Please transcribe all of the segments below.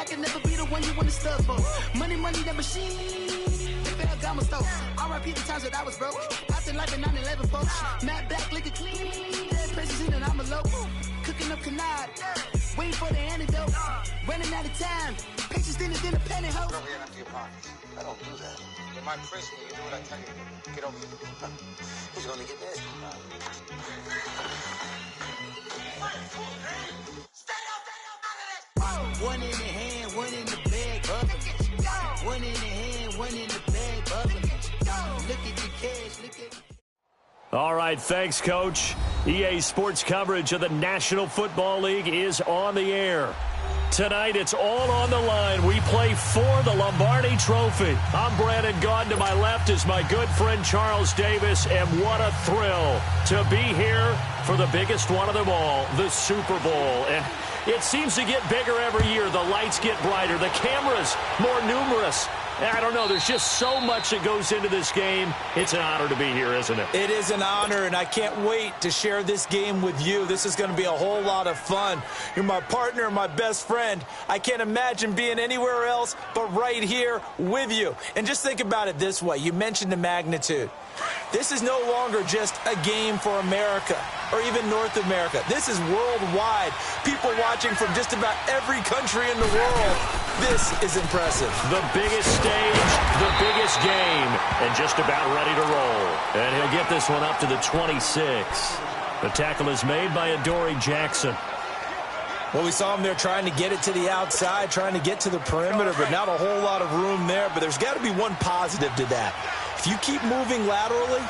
I can never be the one you want to stuff for. Money, that machine. Got my stove. R.I.P. the times that I was broke. After life in 9/11, folks. Matte black, liquor clean. Dead places in and I'm a local. Cooking up canard. Waiting for the antidote. Running out of time. Patience thinner than a pantyhose. Over here after your pockets. I don't do that. In my prison, you do what I tell you to do. Get over here. Who's gonna get this? One in the hand, one in the bag, bubbling. One in the hand, one in the bag, bubbling. Look at the cash, look at. All right, thanks, Coach. EA Sports coverage of the National Football League is on the air. Tonight, it's all on the line. We play for the Lombardi Trophy. I'm Brandon Gaudin. To my left is my good friend Charles Davis, and what a thrill to be here for the biggest one of them all, the Super Bowl. And it seems to get bigger every year. The lights get brighter. The cameras more numerous. I don't know. There's just so much that goes into this game. It's an honor to be here, isn't it? It is an honor, and I can't wait to share this game with you. This is going to be a whole lot of fun. You're my partner, my best friend. I can't imagine being anywhere else but right here with you. And just think about it this way. You mentioned the magnitude. This is no longer just a game for America or even North America. This is worldwide. People watching from just about every country in the world. This is impressive. The biggest stage, the biggest game, and just about ready to roll. And he'll get this one up to the 26. The tackle is made by Adoree Jackson. Well, we saw him there trying to get it to the outside, trying to get to the perimeter, but not a whole lot of room there. But there's got to be one positive to that. If you keep moving laterally,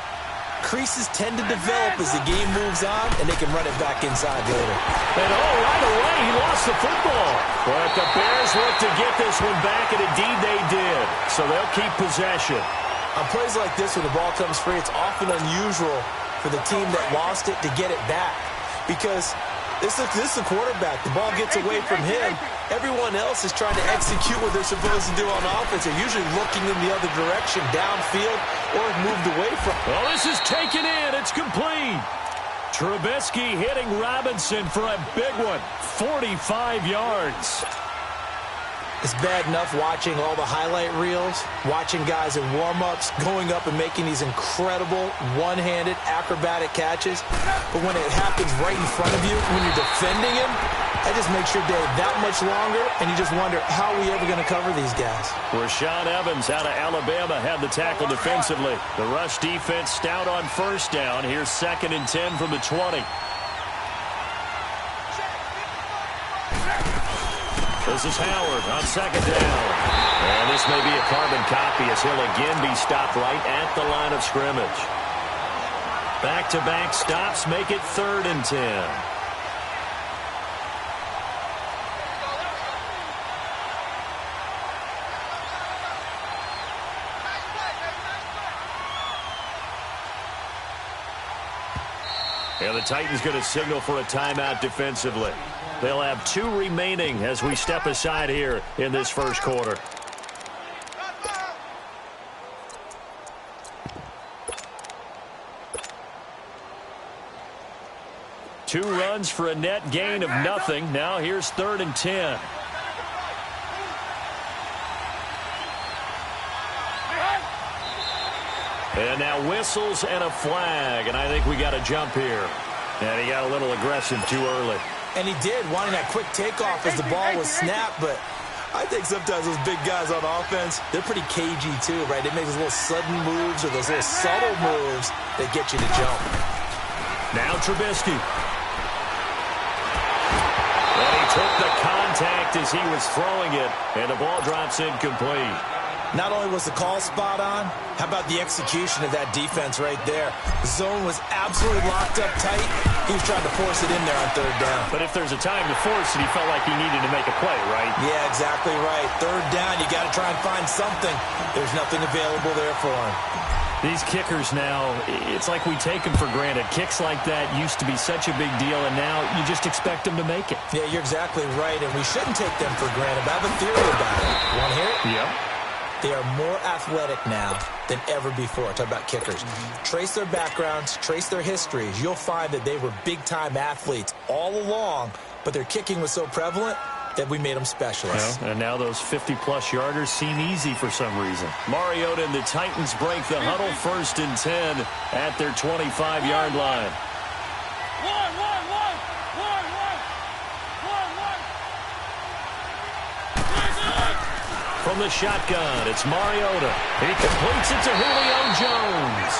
creases tend to develop as the game moves on, and they can run it back inside later. And right away, he lost the football. But the Bears look to get this one back, and indeed they did. So they'll keep possession. On plays like this, when the ball comes free, it's often unusual for the team that lost it to get it back. Because this is the quarterback. The ball gets away from him. Everyone else is trying to execute what they're supposed to do on offense. They're usually looking in the other direction, downfield, or moved away from. Well, this is taken in. It's complete. Trubisky hitting Robinson for a big one. 45 yards. It's bad enough watching all the highlight reels, watching guys in warm-ups, going up and making these incredible one-handed acrobatic catches. But when it happens right in front of you, when you're defending him, that just makes your day that much longer, and you just wonder, how are we ever going to cover these guys? Rashaan Evans out of Alabama had the tackle defensively. The rush defense stout on first down. Here's 2nd and 10 from the 20. This is Howard on 2nd down. And this may be a carbon copy as he'll again be stopped right at the line of scrimmage. Back-to-back stops make it 3rd and 10. And the Titans going to signal for a timeout defensively. They'll have 2 remaining as we step aside here in this first quarter. Two runs for a net gain of nothing. Now here's 3rd and 10. And now whistles and a flag, and I think we got a jump here. And he got a little aggressive too early. And he did, wanting that quick takeoff as the ball was snapped, but I think sometimes those big guys on offense, they're pretty cagey too, right? They make those little sudden moves or those little subtle moves that get you to jump. Now Trubisky. And he took the contact as he was throwing it, and the ball drops incomplete. Not only was the call spot on, how about the execution of that defense right there? The zone was absolutely locked up tight. He was trying to force it in there on 3rd down. But if there's a time to force it, he felt like he needed to make a play, right? Yeah, exactly right. 3rd down, you got to try and find something. There's nothing available there for him. These kickers now, it's like we take them for granted. Kicks like that used to be such a big deal, and now you just expect them to make it. Yeah, you're exactly right, and we shouldn't take them for granted. But I have a theory about it. You want to hear it? Yep. They are more athletic now than ever before. Talk about kickers. Trace their backgrounds, trace their histories. You'll find that they were big-time athletes all along, but their kicking was so prevalent, that we made them specialists. Well, and now those 50-plus yarders seem easy for some reason. Mariota and the Titans break the huddle, 1st and 10 at their 25-yard line. From the shotgun, it's Mariota. He completes it to Julio Jones.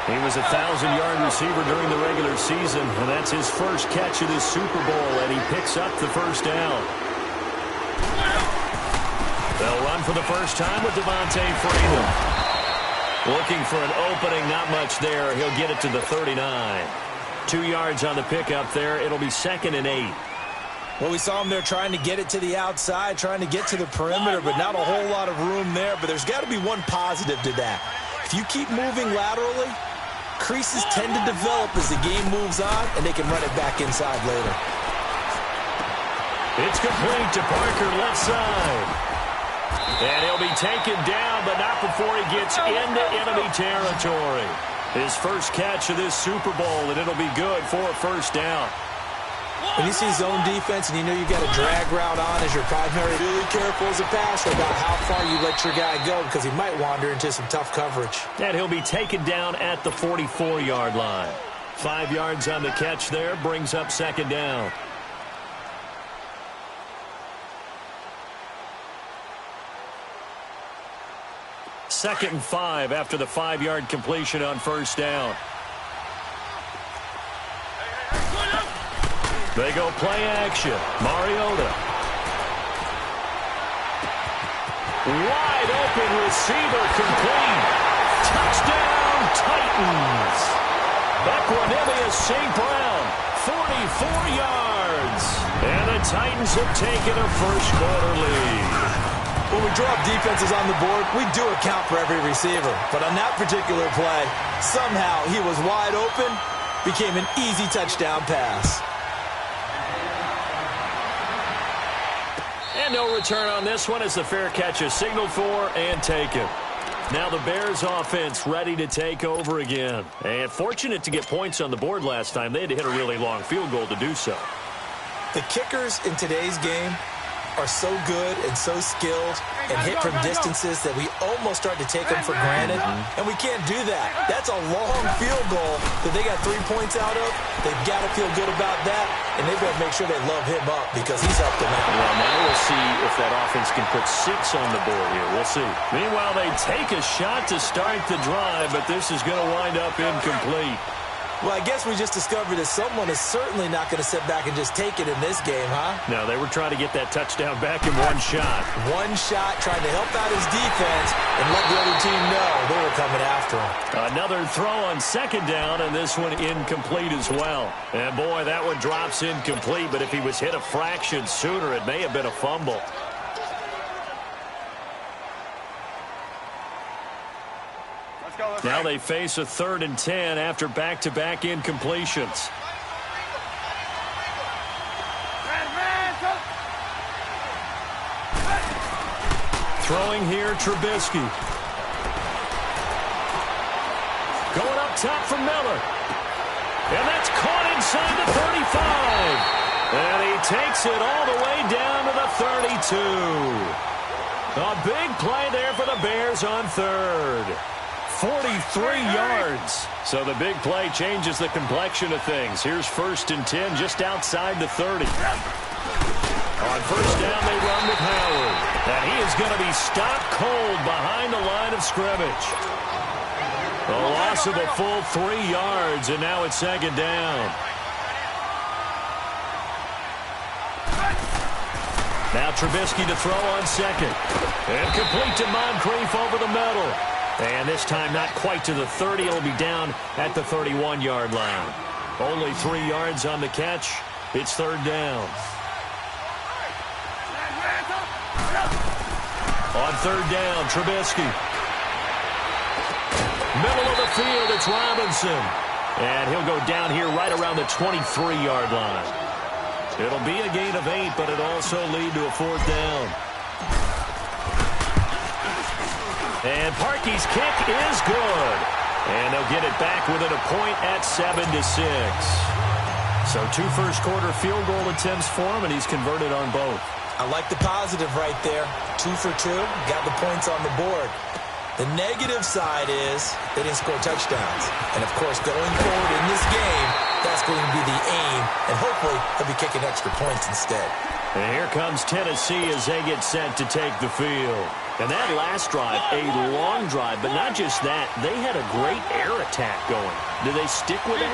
He was a 1,000-yard receiver during the regular season, and that's his first catch of this Super Bowl, and he picks up the first down. They'll run for the first time with Devontae Freeman. Looking for an opening, not much there. He'll get it to the 39. 2 yards on the pickup there. It'll be 2nd and 8. Well, we saw him there trying to get it to the outside, trying to get to the perimeter, but not a whole lot of room there. But there's got to be one positive to that. If you keep moving laterally, creases tend to develop as the game moves on, and they can run it back inside later. It's complete to Parker, left side. And he'll be taken down, but not before he gets into enemy territory. His first catch of this Super Bowl, and it'll be good for a first down. When you see zone defense and you know you've got a drag route on as your primary, really careful as a passer about how far you let your guy go because he might wander into some tough coverage. And he'll be taken down at the 44-yard line. 5 yards on the catch there, brings up 2nd down. Second and 5 after the 5-yard completion on first down. They go play action. Mariota. Wide open receiver complete. Touchdown Titans. Equanimeous St. Brown, 44 yards. And the Titans have taken a first-quarter lead. When we drop defenses on the board, we do account for every receiver. But on that particular play, somehow he was wide open, became an easy touchdown pass. And no return on this one as the fair catch is signaled for and taken. Now the Bears offense ready to take over again. And fortunate to get points on the board last time. They had to hit a really long field goal to do so. The kickers in today's game are so good and so skilled and hit from distances that we almost start to take them for granted, and we can't do that. That's a long field goal that they got 3 points out of. They've got to feel good about that, and they've got to make sure they love him up because he's up to now. Well, now we'll see if that offense can put 6 on the board here. We'll see. Meanwhile, they take a shot to start the drive, but this is going to wind up incomplete. Well, I guess we just discovered that someone is certainly not going to sit back and just take it in this game, huh? No, they were trying to get that touchdown back in one shot. One shot, trying to help out his defense and let the other team know they were coming after him. Another throw on 2nd down, and this one incomplete as well. And, boy, that one drops incomplete, but if he was hit a fraction sooner, it may have been a fumble. Now they face a 3rd and 10 after back-to-back incompletions. Throwing here, Trubisky. Going up top for Miller. And that's caught inside the 35. And he takes it all the way down to the 32. A big play there for the Bears on 3rd. 43 yards. So the big play changes the complexion of things. Here's 1st and 10 just outside the 30. On first down, they run with Howard. And he is going to be stopped cold behind the line of scrimmage. A loss of a full 3 yards, and now it's 2nd down. Now Trubisky to throw on 2nd. And complete to Moncrief over the middle. And this time not quite to the 30. It'll be down at the 31-yard line. Only 3 yards on the catch. It's 3rd down. On 3rd down, Trubisky. Middle of the field, it's Robinson. And he'll go down here right around the 23-yard line. It'll be a gain of 8, but it'll also lead to a 4th down. And Parkey's kick is good. And they'll get it back within a point at 7-6. So 2 first-quarter field goal attempts for him, and he's converted on both. I like the positive right there. 2 for 2, got the points on the board. The negative side is they didn't score touchdowns. And, of course, going forward in this game, that's going to be the aim, and hopefully he'll be kicking extra points instead. And here comes Tennessee as they get set to take the field. And that last drive, a long drive, but not just that. They had a great air attack going. Do they stick with it?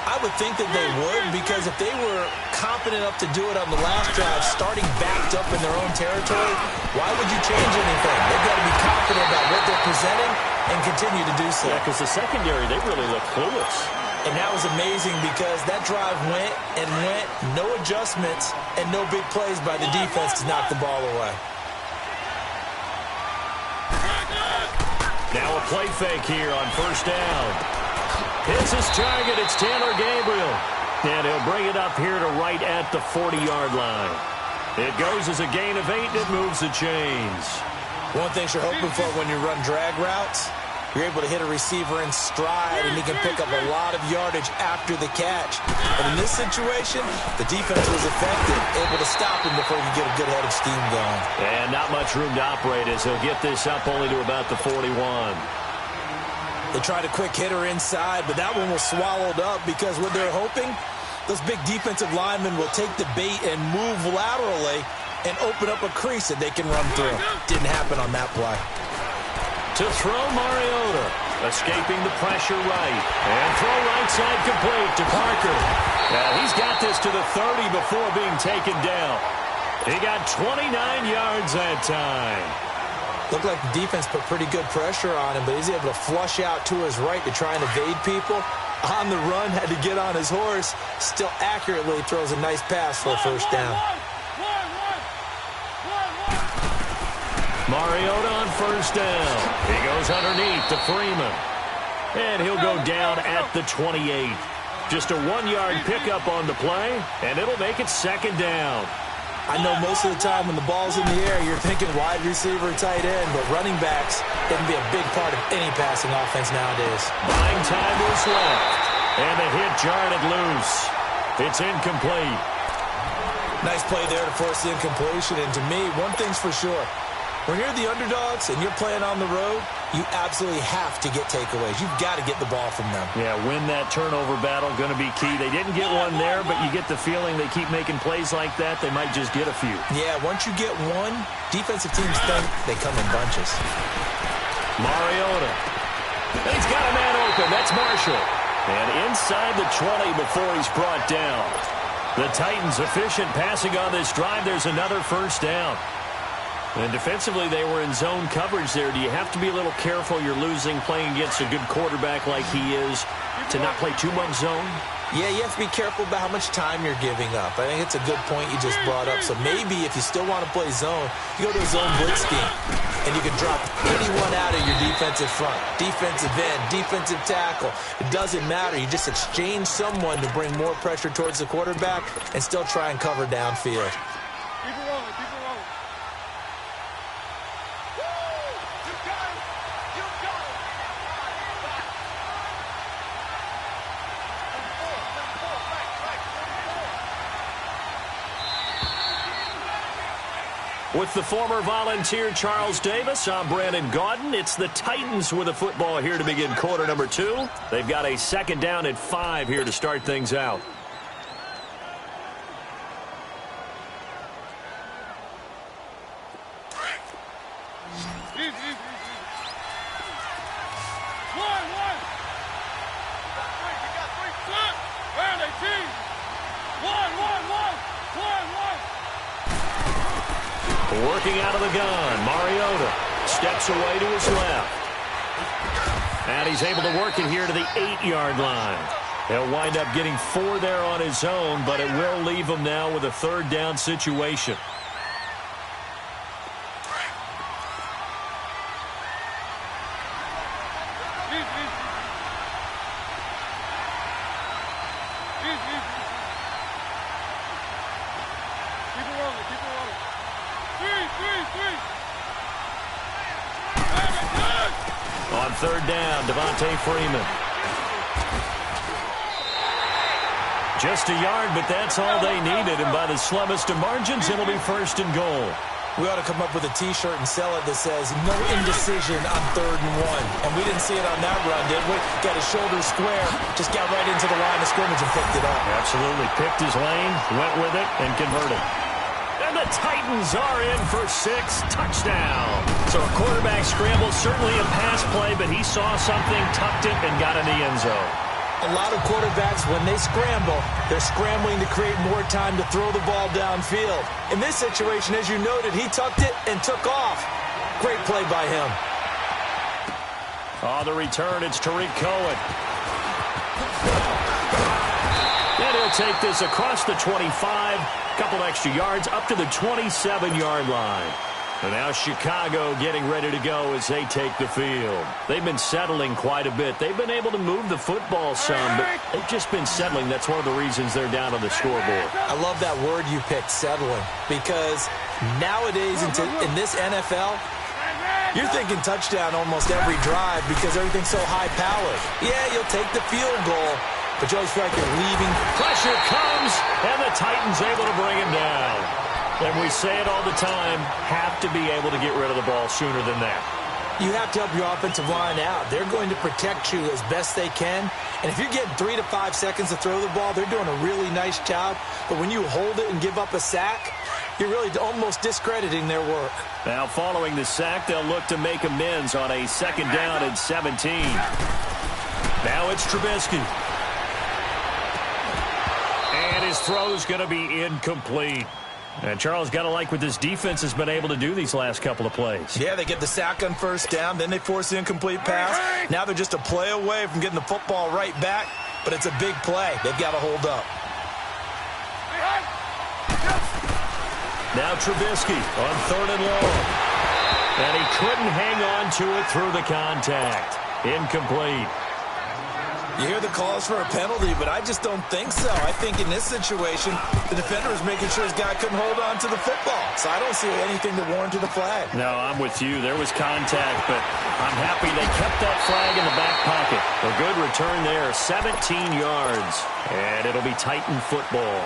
I would think that they would, because if they were confident enough to do it on the last drive, starting backed up in their own territory, why would you change anything? They've got to be confident about what they're presenting and continue to do so. Yeah, because the secondary, they really look clueless. And that was amazing because that drive went and went, no adjustments, and no big plays by the defense to knock the ball away. Now a play fake here on first down. Hits his target. It's Taylor Gabriel. And he'll bring it up here to right at the 40-yard line. It goes as a gain of 8, and it moves the chains. One thing you're hoping for when you run drag routes, you're able to hit a receiver in stride, and he can pick up a lot of yardage after the catch. And in this situation, the defense was effective, able to stop him before he could get a good head of steam going. And not much room to operate as he'll get this up only to about the 41. They tried a quick hitter inside, but that one was swallowed up because what they're hoping, those big defensive linemen will take the bait and move laterally and open up a crease that they can run through. Didn't happen on that play. To throw, Mariota, escaping the pressure right. And throw right side complete to Parker. Now he's got this to the 30 before being taken down. He got 29 yards that time. Looked like the defense put pretty good pressure on him, but he's able to flush out to his right to try and evade people. On the run, had to get on his horse. Still accurately throws a nice pass for a first down. Mariota on first down. He goes underneath to Freeman. And he'll go down at the 28. Just a 1-yard pickup on the play, and it'll make it second down. I know most of the time when the ball's in the air, you're thinking wide receiver, tight end, but running backs can be a big part of any passing offense nowadays. Buying time is left, and the hit jarred it loose. It's incomplete. Nice play there to force the incompletion, and to me, one thing's for sure. When you're the underdogs and you're playing on the road, you absolutely have to get takeaways. You've got to get the ball from them. Yeah, win that turnover battle, going to be key. They didn't get one there, but you get the feeling they keep making plays like that, they might just get a few. Yeah, once you get one, defensive teams think they come in bunches. Mariota. And he's got a man open. That's Marshall. And inside the 20 before he's brought down. The Titans efficient passing on this drive. There's another first down. And defensively, they were in zone coverage there. Do you have to be a little careful? You're losing playing against a good quarterback like he is to not play too much zone? Yeah, you have to be careful about how much time you're giving up. I think it's a good point you just brought up. So maybe if you still want to play zone, you go to a zone blitz scheme. And you can drop anyone out of your defensive front. Defensive end, defensive tackle. It doesn't matter. You just exchange someone to bring more pressure towards the quarterback and still try and cover downfield. Keep it rolling, keep it rolling. With the former Volunteer Charles Davis, I'm Brandon Gaudin. It's the Titans with the football here to begin quarter number 2. They've got a second down at 5 here to start things out. Working out of the gun, Mariota steps away to his left. And he's able to work it here to the 8-yard line. He'll wind up getting 4 there on his own, but it will leave him now with a third down situation. On third down, Devontae Freeman. Just a yard, but that's all they needed. And by the slimmest of margins, it'll be 1st and goal. We ought to come up with a T-shirt and sell it that says, no indecision on 3rd and 1. And we didn't see it on that run, did we? Got his shoulders square, just got right into the line of scrimmage and picked it up. Absolutely. Picked his lane, went with it, and converted. And the Titans are in for 6. Touchdown. So a quarterback scramble, certainly a pass play, but he saw something, tucked it, and got in the end zone. A lot of quarterbacks, when they scramble, they're scrambling to create more time to throw the ball downfield. In this situation, as you noted, he tucked it and took off. Great play by him. On the return, it's Tariq Cohen. And he'll take this across the 25, couple extra yards, up to the 27-yard line. And now Chicago getting ready to go as they take the field. They've been settling quite a bit. They've been able to move the football some, but they've just been settling. That's one of the reasons they're down on the scoreboard. I love that word you picked, settling, because nowadays in this NFL, you're thinking touchdown almost every drive because everything's so high-powered. Yeah, you'll take the field goal, but you always feel like you're leaving. Pressure comes, and the Titans able to bring him down. And we say it all the time, have to be able to get rid of the ball sooner than that. You have to help your offensive line out. They're going to protect you as best they can. And if you're getting 3 to 5 seconds to throw the ball, they're doing a really nice job. But when you hold it and give up a sack, you're really almost discrediting their work. Now following the sack, they'll look to make amends on a 2nd down and 17. Now it's Trubisky. And his throw's going to be incomplete. And Charles, got to like what this defense has been able to do these last couple of plays. Yeah, they get the sack on 1st down, then they force the incomplete pass. Now they're just a play away from getting the football right back, but it's a big play. They've got to hold up. Now Trubisky on 3rd and long. And he couldn't hang on to it through the contact. Incomplete. You hear the calls for a penalty, but I just don't think so. I think in this situation, the defender was making sure his guy couldn't hold on to the football. So I don't see anything that warranted a flag. No, I'm with you. There was contact, but I'm happy they kept that flag in the back pocket. A good return there, 17 yards. And it'll be Titan football.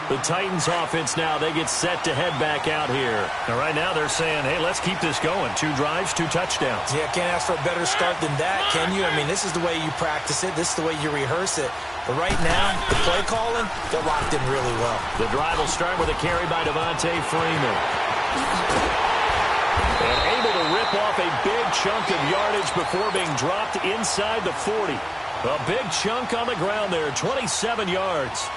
The Titans offense now, they get set to head back out here. And right now they're saying, hey, let's keep this going. 2 drives, 2 touchdowns. Yeah, can't ask for a better start than that, can you? I mean, this is the way you practice it. This is the way you rehearse it. But right now, the play calling, they're locked in really well. The drive will start with a carry by Devontae Freeman. And able to rip off a big chunk of yardage before being dropped inside the 40. A big chunk on the ground there, 27 yards.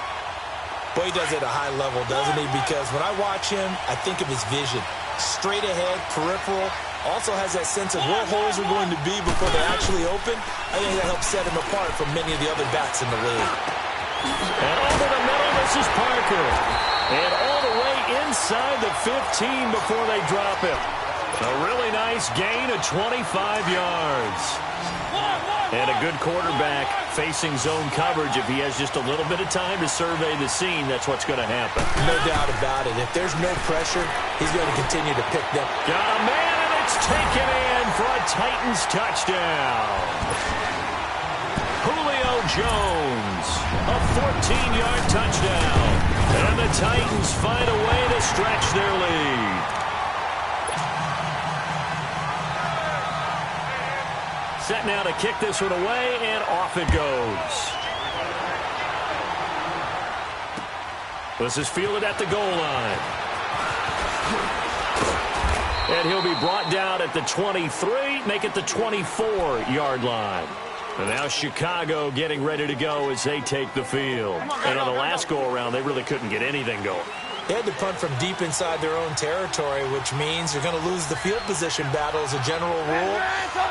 Boy, he does it at a high level, doesn't he? Because when I watch him, I think of his vision. Straight ahead, peripheral. Also has that sense of where holes are going to be before they actually open. I think that helps set him apart from many of the other backs in the league. And over the middle, this is Parker. And all the way inside the 15 before they drop him. A really nice gain of 25 yards. And a good quarterback facing zone coverage. If he has just a little bit of time to survey the scene, that's what's going to happen. No doubt about it. If there's no pressure, he's going to continue to pick them. Got a man, and it's taken in for a Titans touchdown. Julio Jones, a 14-yard touchdown. And the Titans find a way to stretch their lead. Set now to kick this one away, and off it goes. This is fielded at the goal line. And he'll be brought down at the 23, make it the 24-yard line. And now Chicago getting ready to go as they take the field. And on the last go-around, they really couldn't get anything going. They had to punt from deep inside their own territory, which means you're going to lose the field position battle as a general rule.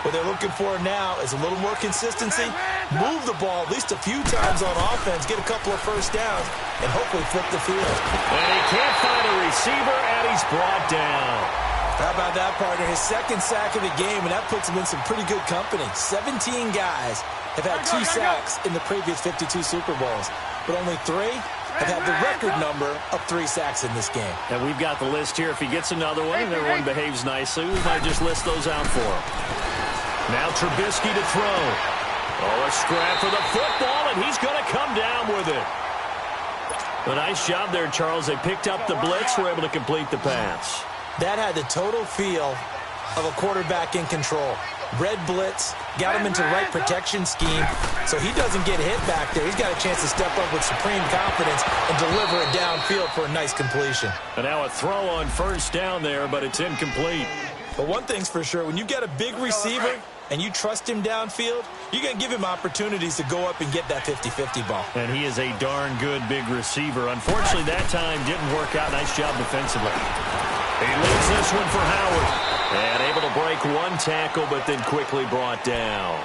What they're looking for now is a little more consistency, move the ball at least a few times on offense, get a couple of 1st downs, and hopefully flip the field. And he can't find a receiver, and he's brought down. How about that, partner? His 2nd sack of the game, and that puts him in some pretty good company. 17 guys have had 2 sacks in the previous 52 Super Bowls, but only 3 have had the record number of 3 sacks in this game. And we've got the list here. If he gets another one and everyone behaves nicely, we might just list those out for him. Now Trubisky to throw. Oh, a scrap for the football, and he's going to come down with it. A nice job there, Charles. They picked up the blitz, were able to complete the pass. That had the total feel of a quarterback in control. Red blitz, got him into the right protection scheme, so he doesn't get hit back there. He's got a chance to step up with supreme confidence and deliver it downfield for a nice completion. And now a throw on first down there, but it's incomplete. But one thing's for sure, when you get a big receiver and you trust him downfield, you're going to give him opportunities to go up and get that 50-50 ball. And he is a darn good big receiver. Unfortunately, that time didn't work out. Nice job defensively. He leaves this one for Howard. And able to break one tackle, but then quickly brought down.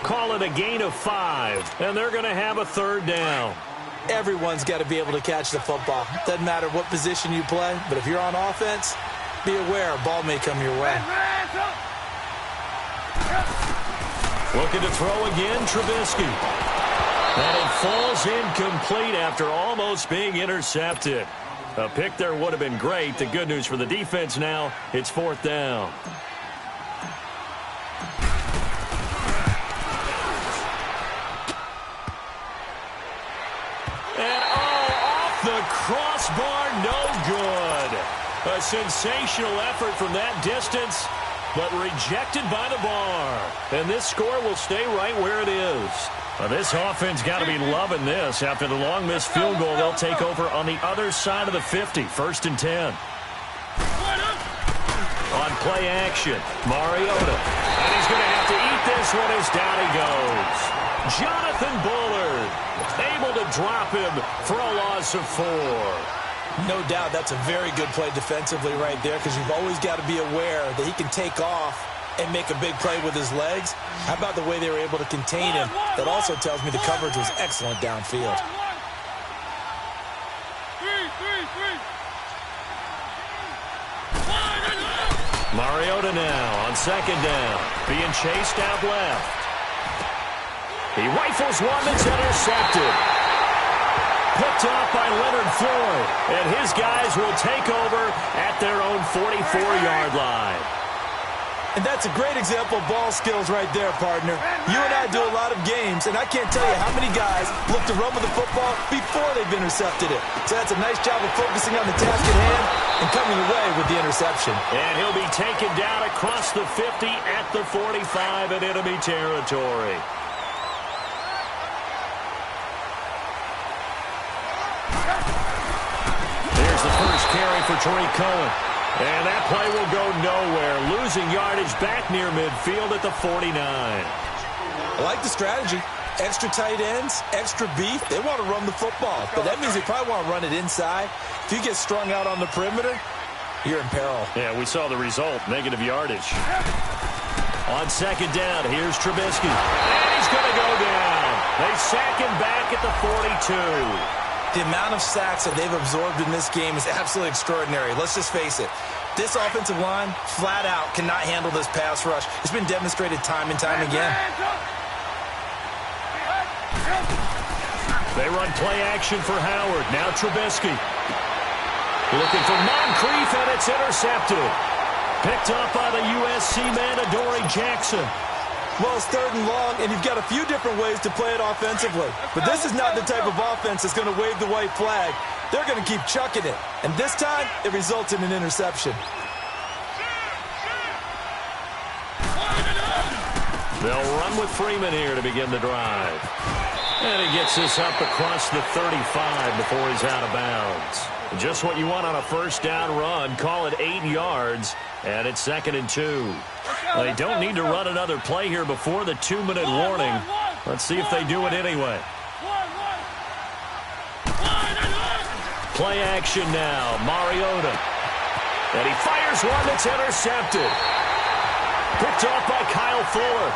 Call it a gain of 5, and they're going to have a third down. Everyone's got to be able to catch the football. Doesn't matter what position you play, but if you're on offense, be aware a ball may come your way. Looking to throw again, Trubisky. And it falls incomplete after almost being intercepted. A pick there would have been great. The good news for the defense now, it's 4th down. And off the crossbar, no good. A sensational effort from that distance, but rejected by the bar. And this score will stay right where it is. Well, this offense got to be loving this. After the long missed field goal, they'll take over on the other side of the 50, 1st and 10. On play action, Mariota. And he's going to have to eat this one as down he goes. Jonathan Bullard able to drop him for a loss of 4. No doubt that's a very good play defensively right there, because you've always got to be aware that he can take off and make a big play with his legs. How about the way they were able to contain him? That also tells me the coverage was excellent downfield. Mariota now on 2nd down, being chased out left. He rifles one that's intercepted. Picked off by Leonard Floyd, and his guys will take over at their own 44-yard line. And that's a great example of ball skills right there, partner. You and I do a lot of games, and I can't tell you how many guys look to run with the football before they've intercepted it. So that's a nice job of focusing on the task at hand and coming away with the interception. And he'll be taken down across the 50 at the 45 in enemy territory. There's the first carry for Tariq Cohen. And that play will go nowhere. Losing yardage back near midfield at the 49. I like the strategy. Extra tight ends, extra beef. They want to run the football. But that means they probably want to run it inside. If you get strung out on the perimeter, you're in peril. Yeah, we saw the result. Negative yardage. On 2nd down, here's Trubisky. And he's going to go down. They sack him back at the 42. The amount of sacks that they've absorbed in this game is absolutely extraordinary. Let's just face it. This offensive line, flat out, cannot handle this pass rush. It's been demonstrated time and time again. They run play action for Howard. Now Trubisky. Looking for Moncrief, and it's intercepted. Picked up by the USC man, Adoree Jackson. Well, it's 3rd and long, and you've got a few different ways to play it offensively. But this is not the type of offense that's going to wave the white flag. They're going to keep chucking it. And this time, it results in an interception. They'll run with Freeman here to begin the drive. And he gets this up across the 35 before he's out of bounds. Just what you want on a first down run. Call it 8 yards, and it's 2nd and 2. They don't need to run another play here before the 2-minute warning. Let's see if they do it anyway. Play action now, Mariota. And he fires one that's intercepted. Picked off by Kyle Fuller.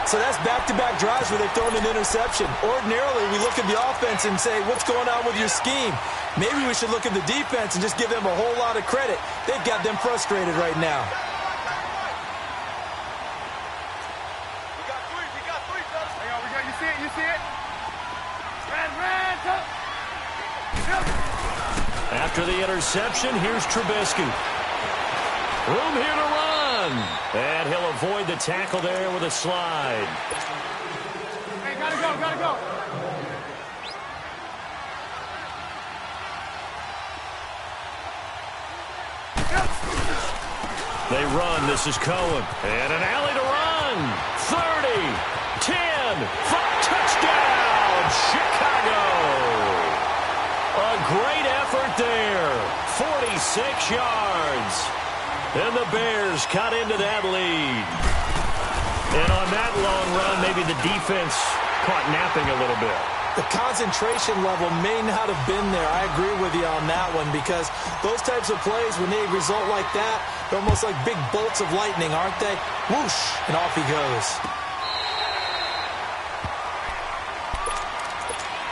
So that's back-to-back drives where they've thrown an interception. Ordinarily, we look at the offense and say, what's going on with your scheme? Maybe we should look at the defense and just give them a whole lot of credit. They've got them frustrated right now. You see it? After the interception, here's Trubisky. Room here to run. And he'll avoid the tackle there with a slide. gotta go. They run. This is Cohen. And an alley to run. 30, 10, touchdown, Chicago. A great effort there. 46 yards. And the Bears cut into that lead. And on that long run, maybe the defense caught napping a little bit. The concentration level may not have been there. I agree with you on that one because those types of plays, when they result like that, they're almost like big bolts of lightning, aren't they? Whoosh, and off he goes.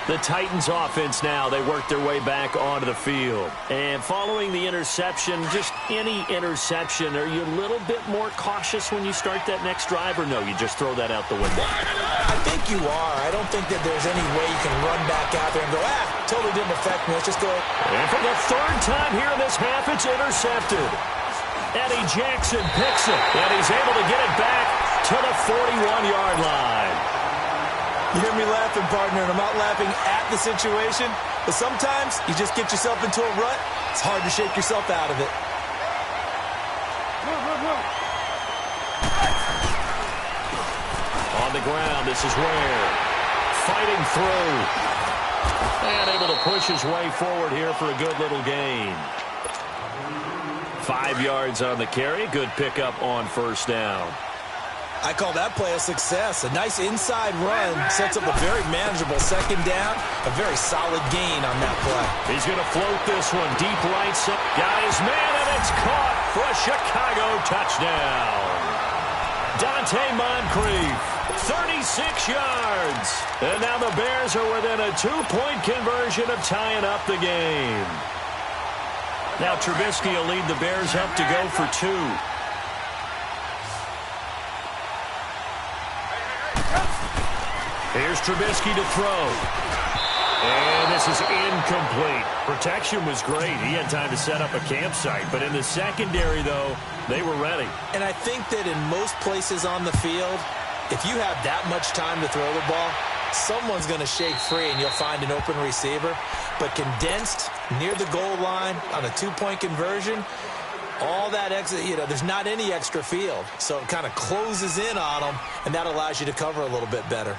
The Titans offense now, they work their way back onto the field. And following the interception, just any interception, are you a little bit more cautious when you start that next drive, or no, you just throw that out the window? I think you are. I don't think that there's any way you can run back out there and go, totally didn't affect me. Let's just go. And for the third time here in this half, it's intercepted. Eddie Jackson picks it, and he's able to get it back to the 41-yard line. You hear me laughing, partner, and I'm not laughing at the situation, but sometimes you just get yourself into a rut. It's hard to shake yourself out of it. On the ground, this is Ware. Fighting through. And able to push his way forward here for a good little gain. 5 yards on the carry. Good pickup on first down. I call that play a success. A nice inside run sets up a very manageable second down. A very solid gain on that play. He's going to float this one deep right side. Got his man, and it's caught for a Chicago touchdown. Dante Moncrief, 36 yards. And now the Bears are within a 2-point conversion of tying up the game. Now Trubisky will lead the Bears up to go for 2. Here's Trubisky to throw. And this is incomplete. Protection was great. He had time to set up a campsite. But in the secondary, though, they were ready. And I think that in most places on the field, if you have that much time to throw the ball, someone's going to shake free and you'll find an open receiver. But condensed near the goal line on a 2-point conversion, all that extra, there's not any extra field. So it kind of closes in on them, and that allows you to cover a little bit better.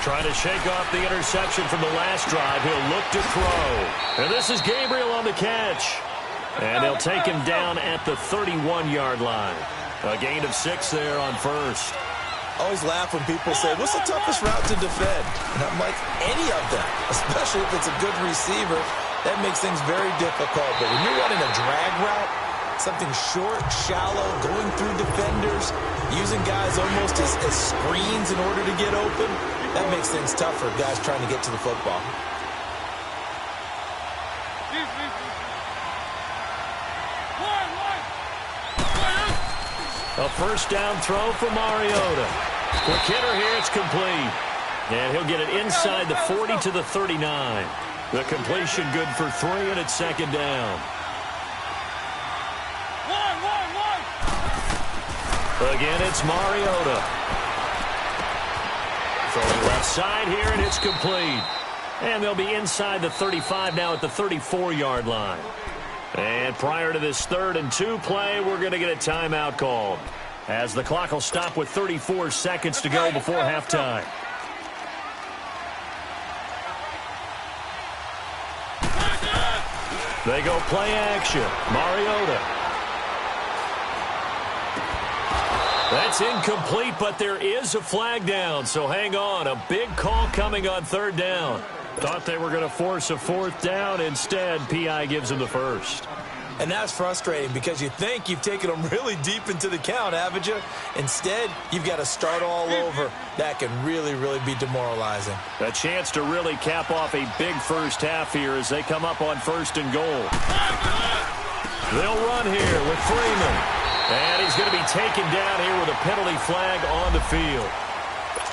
Trying to shake off the interception from the last drive. He'll look to throw. And this is Gabriel on the catch. And they'll take him down at the 31-yard line. A gain of 6 there on first. I always laugh when people say, what's the toughest route to defend? And I'm like, any of them, especially if it's a good receiver. That makes things very difficult. But when you're running a drag route, something short, shallow, going through defenders, using guys almost as screens in order to get open, that makes things tough for guys trying to get to the football. A first down throw for Mariota. Quick hitter here, it's complete. And he'll get it inside the 40 to the 39. The completion good for 3, and it's second down. Again, it's Mariota. Throwing left side here, and it's complete. And they'll be inside the 35 now at the 34-yard line. And prior to this 3rd and 2 play, we're going to get a timeout called, as the clock will stop with 34 seconds to go before halftime. They go play action. Mariota. That's incomplete, but there is a flag down, so hang on. A big call coming on 3rd down. Thought they were going to force a 4th down. Instead, P.I. gives them the first. And that's frustrating because you think you've taken them really deep into the count, haven't you? Instead, you've got to start all over. That can really, really be demoralizing. A chance to really cap off a big first half here as they come up on 1st and goal. They'll run here with Freeman. And he's going to be taken down here with a penalty flag on the field.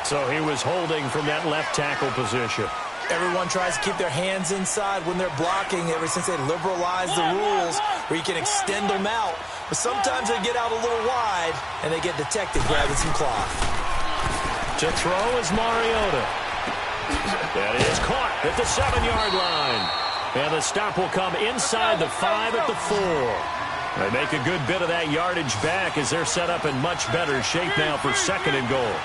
So he was holding from that left tackle position. Everyone tries to keep their hands inside when they're blocking ever since they liberalized the rules where you can extend them out. But sometimes they get out a little wide and they get detected grabbing some cloth. To throw is Mariota. That is caught at the 7-yard line. And the stop will come inside the 5 at the 4. They make a good bit of that yardage back as they're set up in much better shape now for 2nd and goal.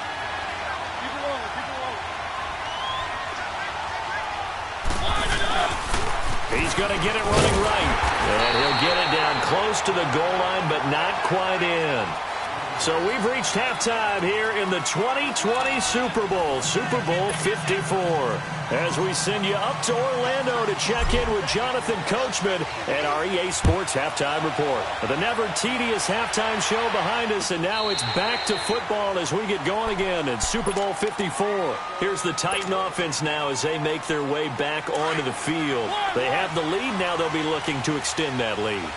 He's going to get it running right. And he'll get it down close to the goal line, but not quite in. So we've reached halftime here in the 2020 Super Bowl, Super Bowl 54. As we send you up to Orlando to check in with Jonathan Coachman and our EA Sports Halftime Report. The never-tedious halftime show behind us, and now it's back to football as we get going again in Super Bowl 54. Here's the Titan offense now as they make their way back onto the field. They have the lead, now they'll be looking to extend that lead.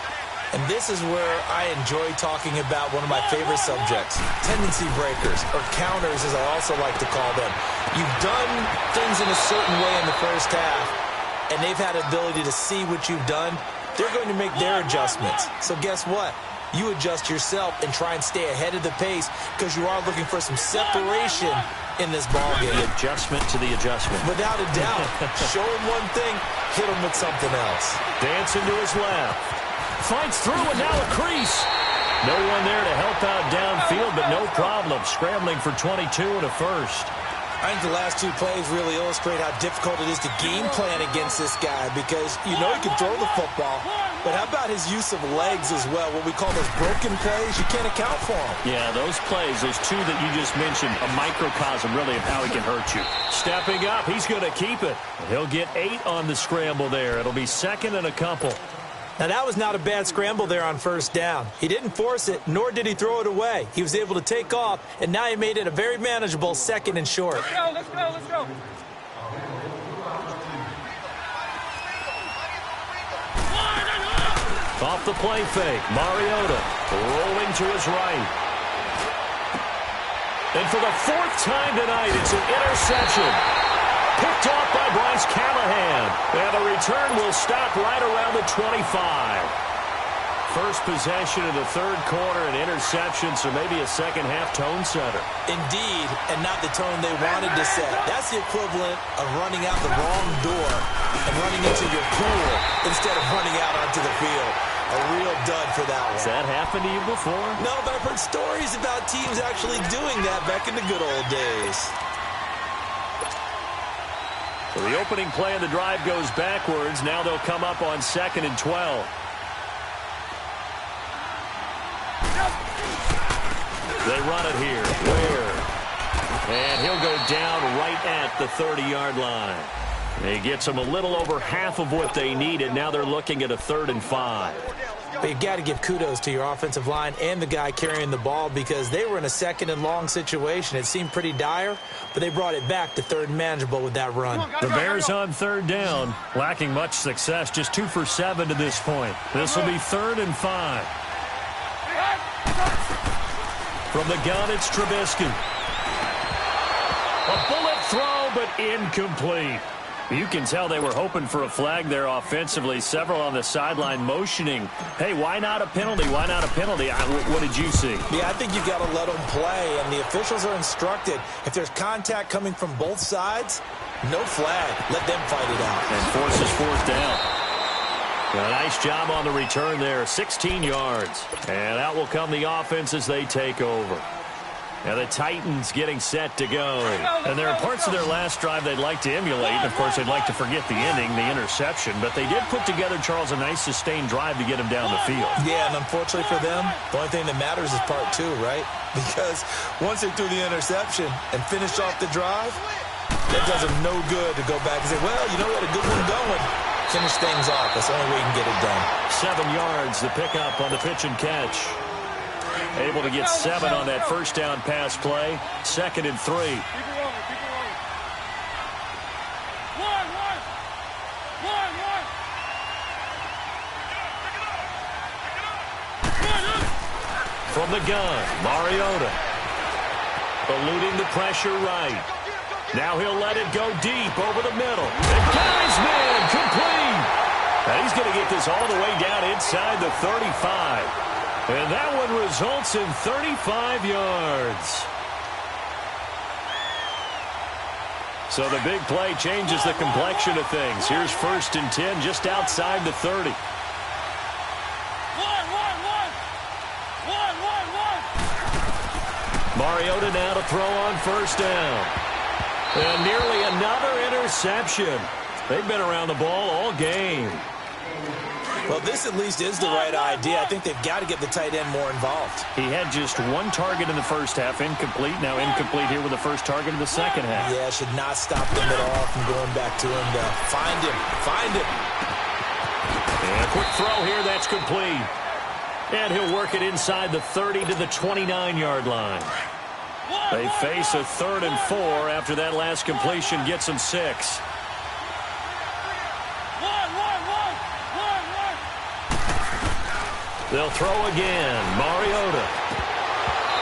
And this is where I enjoy talking about one of my favorite subjects, tendency breakers, or counters as I also like to call them. You've done things in a certain way in the first half, and they've had the ability to see what you've done. They're going to make their adjustments. So guess what? You adjust yourself and try and stay ahead of the pace because you are looking for some separation in this ballgame. The adjustment to the adjustment. Without a doubt. Show them one thing, hit them with something else. Dancing to his left. Fights through and now a crease. No one there to help out downfield, but no problem. Scrambling for 22 and a first. I think the last 2 plays really illustrate how difficult it is to game plan against this guy because you know he can throw the football, but how about his use of legs as well? What we call those broken plays, you can't account for them. Yeah, those plays, those 2 that you just mentioned, a microcosm really of how he can hurt you. Stepping up, he's going to keep it. He'll get 8 on the scramble there. It'll be 2nd and a couple. Now, that was not a bad scramble there on 1st down. He didn't force it, nor did he throw it away. He was able to take off, and now he made it a very manageable 2nd and short. Let's go, let's go, let's go. Off the play fake, Mariota rolling to his right. And for the 4th time tonight, it's an interception. Picked off by Bryce Callahan. And the return will stop right around the 25. First possession of the 3rd quarter, an interception, so maybe a second-half tone setter. Indeed, and not the tone they wanted to set. That's the equivalent of running out the wrong door and running into your pool instead of running out onto the field. A real dud for that one. Has that happened to you before? No, but I've heard stories about teams actually doing that back in the good old days. So the opening play of the drive goes backwards. Now they'll come up on 2nd and 12. They run it here. Ware. And he'll go down right at the 30-yard line. He gets them a little over half of what they needed. Now they're looking at a 3rd and 5. But you've got to give kudos to your offensive line and the guy carrying the ball because they were in a 2nd and long situation. It seemed pretty dire, but they brought it back to 3rd and manageable with that run. The Bears on 3rd down, lacking much success, just 2 for 7 to this point. This will be 3rd and 5. From the gun, it's Trubisky. A bullet throw, but incomplete. You can tell they were hoping for a flag there offensively. Several on the sideline motioning, hey, why not a penalty? Why not a penalty? What did you see? Yeah, I think you've got to let them play, and the officials are instructed. If there's contact coming from both sides, no flag. Let them fight it out. And forces 4th down. A nice job on the return there, 16 yards. And out will come the offense as they take over. Now the Titans getting set to go. And there are parts of their last drive they'd like to emulate. And, of course, they'd like to forget the ending, the interception. But they did put together, Charles, a nice sustained drive to get him down the field. Yeah, and unfortunately for them, the only thing that matters is part 2, right? Because once they threw the interception and finished off the drive, that does them no good to go back and say, well, you know, we had a good one going. finish things off. That's the only way you can get it done. 7 yards, the pickup on the pitch and catch. Able to get 7 on that first down pass play. 2nd and 3. Keep it rolling, keep it rolling. One. From the gun, Mariota. Eluding the pressure right. Now he'll let it go deep over the middle. And Geisman complete. And he's going to get this all the way down inside the 35. And that one results in 35 yards. So the big play changes the complexion of things. Here's 1st and 10 just outside the 30. Mariota now to throw on 1st down. And nearly another interception. They've been around the ball all game. Well, this at least is the right idea. I think they've got to get the tight end more involved. He had just 1 target in the first half, incomplete. Now incomplete here with the first target of the second half. Yeah, should not stop them at all from going back to him. Find him. And a quick throw here, that's complete. And he'll work it inside the 30 to the 29-yard line. They face a 3rd and 4 after that last completion gets them 6. They'll throw again. Mariota.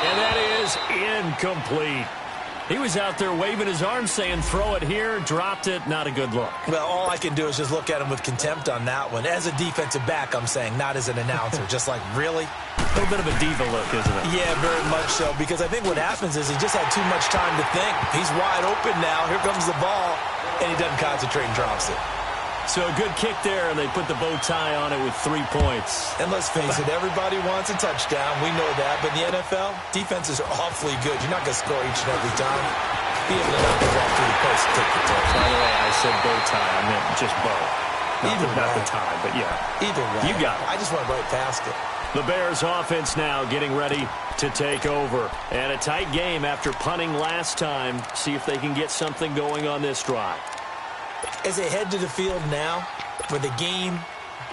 And that is incomplete. He was out there waving his arms saying throw it here, dropped it, not a good look. Well, all I can do is just look at him with contempt on that one. As a defensive back, I'm saying, not as an announcer. Just like, really? A little bit of a diva look, isn't it? Yeah, very much so, because I think what happens is he just had too much time to think. He's wide open now. Here comes the ball, and he doesn't concentrate and drops it. So a good kick there, and they put the bow tie on it with 3 points. And let's face it, everybody wants a touchdown. We know that. But in the NFL, defenses are awfully good. You're not going to score each and every time. Be able to knock the ball through the post and take the touch. By the way, I said bow tie. I meant just bow. Not the tie, but yeah. Either way. You got it. I just went right past it. The Bears offense now getting ready to take over. And a tight game after punting last time. See if they can get something going on this drive. As they head to the field now, with the game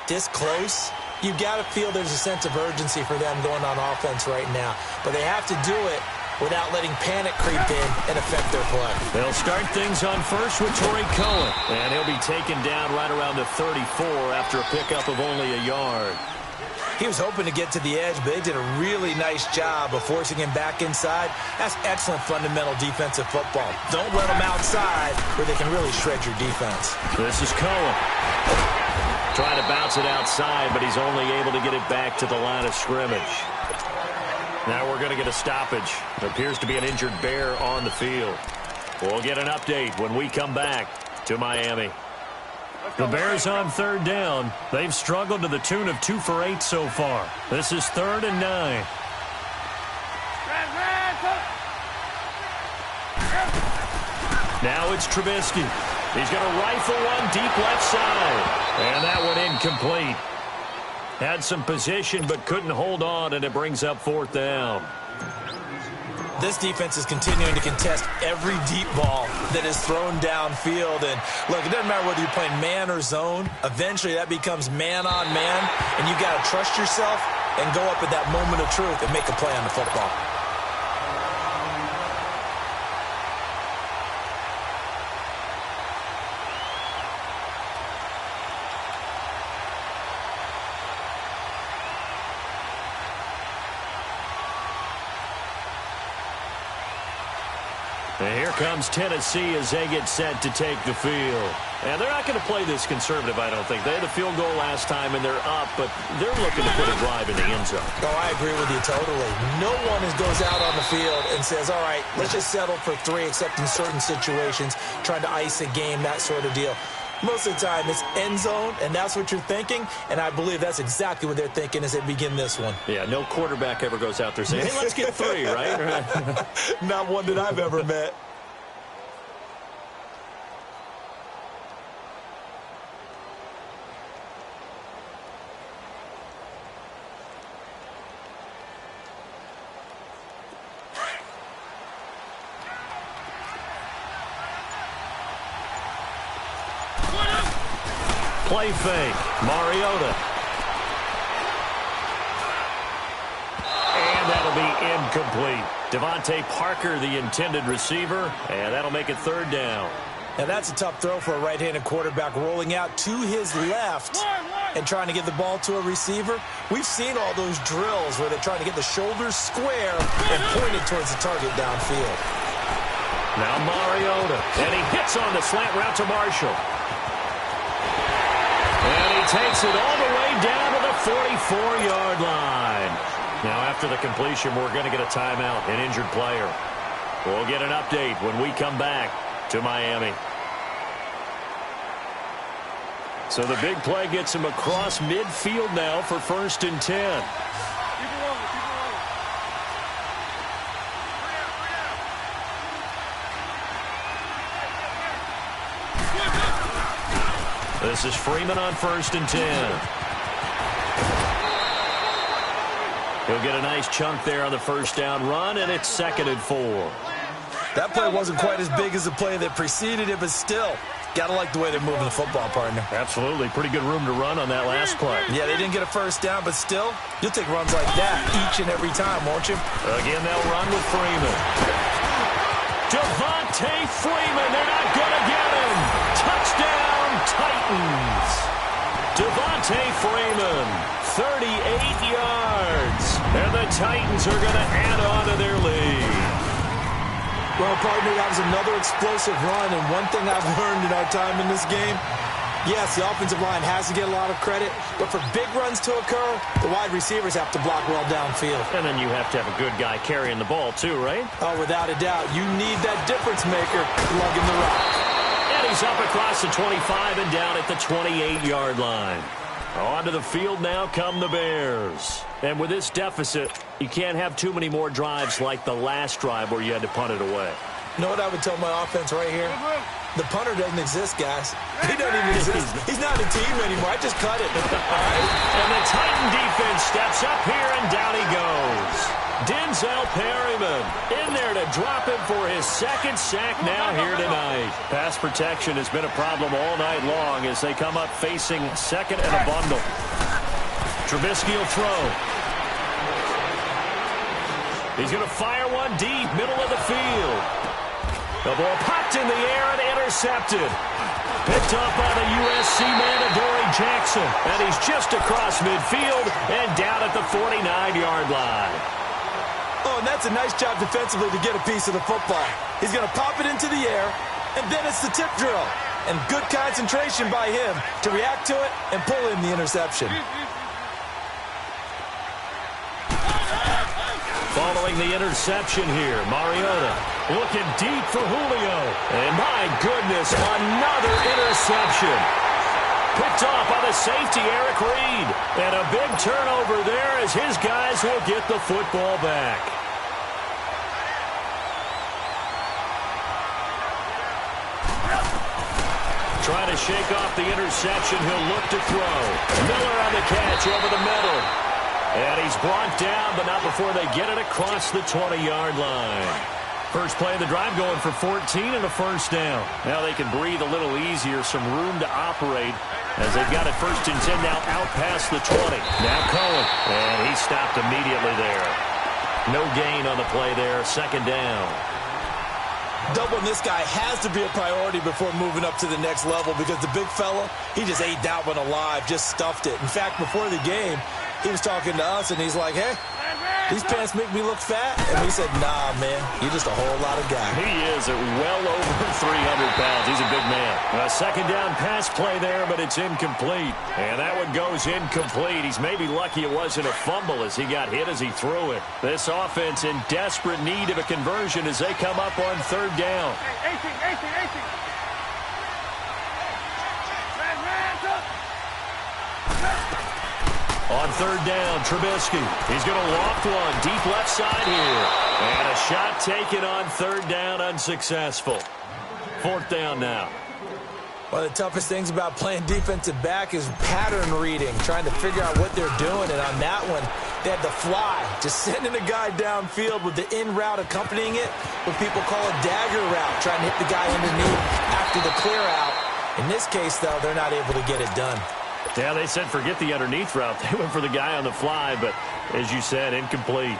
this close, you've got to feel there's a sense of urgency for them going on offense right now. But they have to do it without letting panic creep in and affect their play. They'll start things on first with Torrey Cohen. And he'll be taken down right around the 34 after a pickup of only a yard. He was hoping to get to the edge, but they did a really nice job of forcing him back inside. That's excellent fundamental defensive football. Don't let them outside where they can really shred your defense. This is Cohen. Trying to bounce it outside, but he's only able to get it back to the line of scrimmage. Now we're going to get a stoppage. There appears to be an injured Bear on the field. We'll get an update when we come back to Miami. The Bears on 3rd down. They've struggled to the tune of 2 for 8 so far. This is 3rd and 9. Now it's Trubisky. He's going to rifle one deep left side. And that one incomplete. Had some position but couldn't hold on, and it brings up 4th down. This defense is continuing to contest every deep ball that is thrown downfield. And, look, it doesn't matter whether you're playing man or zone. Eventually, that becomes man on man, and you've got to trust yourself and go up at that moment of truth and make a play on the football. And here comes Tennessee as they get set to take the field. And they're not going to play this conservative, I don't think. They had a field goal last time, and they're up, but they're looking to put a drive in the end zone. Oh, I agree with you totally. No one goes out on the field and says, all right, let's just settle for 3, except in certain situations, trying to ice a game, that sort of deal. Most of the time, it's end zone, and that's what you're thinking, and I believe that's exactly what they're thinking as they begin this one. Yeah, no quarterback ever goes out there saying, hey, let's get 3, right? Not one that I've ever met. Play fake. Mariota. And that'll be incomplete. Devontae Parker, the intended receiver, and that'll make it third down. Now, that's a tough throw for a right-handed quarterback, rolling out to his left and trying to get the ball to a receiver. We've seen all those drills where they're trying to get the shoulders square and point it towards the target downfield. Now Mariota, and he hits on the slant route to Marshall. And he takes it all the way down to the 44-yard line. Now, after the completion, we're going to get a timeout, an injured player. We'll get an update when we come back to Miami. So the big play gets him across midfield now for 1st and 10. Keep it rolling, keep it rolling. This is Freeman on 1st and 10. He'll get a nice chunk there on the first down run, and it's 2nd and 4. That play wasn't quite as big as the play that preceded it, but still, got to like the way they're moving the football, partner. Absolutely. Pretty good room to run on that last play. Yeah, they didn't get a first down, but still, you'll take runs like that each and every time, won't you? Again, they'll run with Freeman. Devontae Freeman, they're not going to get him. Touchdown, Titans. Devontae Freeman, 38 yards. And the Titans are going to add on to their lead. Well, partner, that was another explosive run, and one thing I've learned in our time in this game, yes, the offensive line has to get a lot of credit, but for big runs to occur, the wide receivers have to block well downfield. And then you have to have a good guy carrying the ball, too, right? Oh, without a doubt. You need that difference maker lugging the rock. And he's up across the 25 and down at the 28-yard line. Onto the field now come the Bears. And with this deficit, you can't have too many more drives like the last drive where you had to punt it away. You know what I would tell my offense right here? The punter doesn't exist, guys. He doesn't even exist. He's not a team anymore. I just cut it. All right? And the Titan defense steps up here, and down he goes. Denzel Perryman in there to drop him for his 2nd sack now here tonight. Pass protection has been a problem all night long as they come up facing 2nd and a bundle. Trubisky will throw. He's going to fire one deep, middle of the field. The ball popped in the air and intercepted. Picked up by the USC man, Adoree Jackson. And he's just across midfield and down at the 49-yard line. Oh, and that's a nice job defensively to get a piece of the football. He's going to pop it into the air, and then it's the tip drill. And good concentration by him to react to it and pull in the interception. Following the interception here, Mariota looking deep for Julio. And my goodness, another interception. Picked off by the safety, Eric Reed. And a big turnover there as his guys will get the football back. Trying to shake off the interception. He'll look to throw. Miller on the catch over the middle. And he's brought down, but not before they get it across the 20-yard line. First play of the drive going for 14 and a first down. Now they can breathe a little easier, some room to operate as they've got it 1st and 10 now out past the 20. Now Cohen, and he stopped immediately there. No gain on the play there, 2nd down. Doubling this guy has to be a priority before moving up to the next level because the big fella, he just ate that one alive, just stuffed it. In fact, before the game, he was talking to us, and he's like, hey, these pants make me look fat. And we said, nah, man, you're just a whole lot of guy. He is at well over 300 pounds. He's a big man. A 2nd down pass play there, but it's incomplete. And that one goes incomplete. He's maybe lucky it wasn't a fumble as he got hit as he threw it. This offense in desperate need of a conversion as they come up on 3rd down. 18. On 3rd down, Trubisky. He's going to loft one deep left side here. And a shot taken on 3rd down, unsuccessful. 4th down now. One of the toughest things about playing defensive back is pattern reading, trying to figure out what they're doing. And on that one, they had the fly, just sending a guy downfield with the in route accompanying it, what people call a dagger route, trying to hit the guy underneath after the clear out. In this case, though, they're not able to get it done. Yeah, they said forget the underneath route. They went for the guy on the fly, but as you said, incomplete.